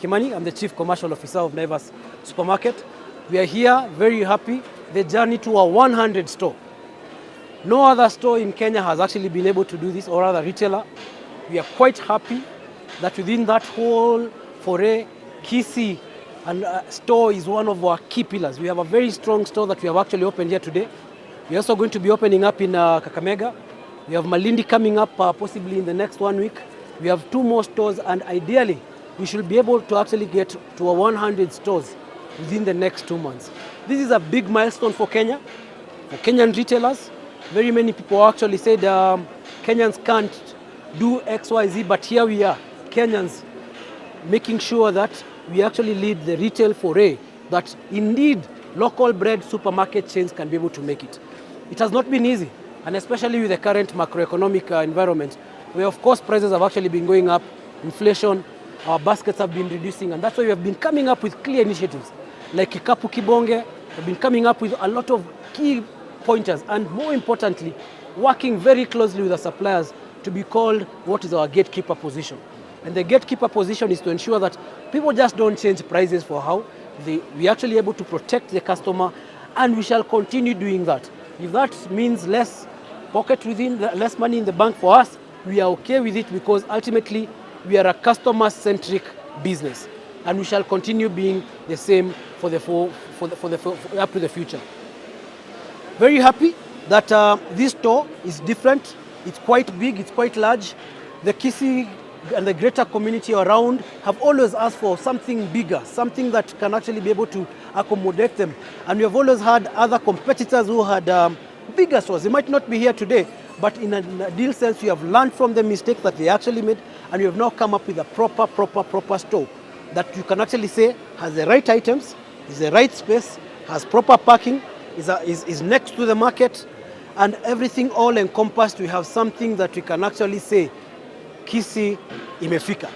Kimani. I'm the Chief Commercial Officer of Naivas Supermarket. We are here very happy, the journey to a 100 store. No other store in Kenya has actually been able to do this, or other retailer. We are quite happy that within that whole foray, Kisii and store is one of our key pillars. We have a very strong store that we have actually opened here today. We're also going to be opening up in Kakamega. We have Malindi coming up possibly in the next 1 week. We have 2 more stores, and ideally we should be able to actually get to a 100 stores within the next 2 months. This is a big milestone for Kenya, for Kenyan retailers. Very many people actually said Kenyans can't do X, Y, Z, but here we are, Kenyans, making sure that we actually lead the retail foray, that indeed local bread supermarket chains can be able to make it. It has not been easy, and especially with the current macroeconomic environment, where of course prices have actually been going up, inflation, our baskets have been reducing, and that's why we have been coming up with clear initiatives like Kikapu Kibonge. We've been coming up with a lot of key pointers, and more importantly, working very closely with the suppliers to be called what is our gatekeeper position. And the gatekeeper position is to ensure that people just don't change prices for how we actually able to protect the customer, and we shall continue doing that. If that means less pocket within, less money in the bank for us, we are okay with it, because ultimately we are a customer-centric business, and we shall continue being the same up to the future. Very happy that this store is different. It's quite big, it's quite large. The Kisii and the greater community around have always asked for something bigger, something that can actually be able to accommodate them. And we have always had other competitors who had bigger stores. They might not be here today, but in a deal sense, we have learned from the mistakes that they actually made, and we have now come up with a proper store that you can actually say has the right items, is the right space, has proper parking, is next to the market, and everything all encompassed. We have something that we can actually say Kisii imefika.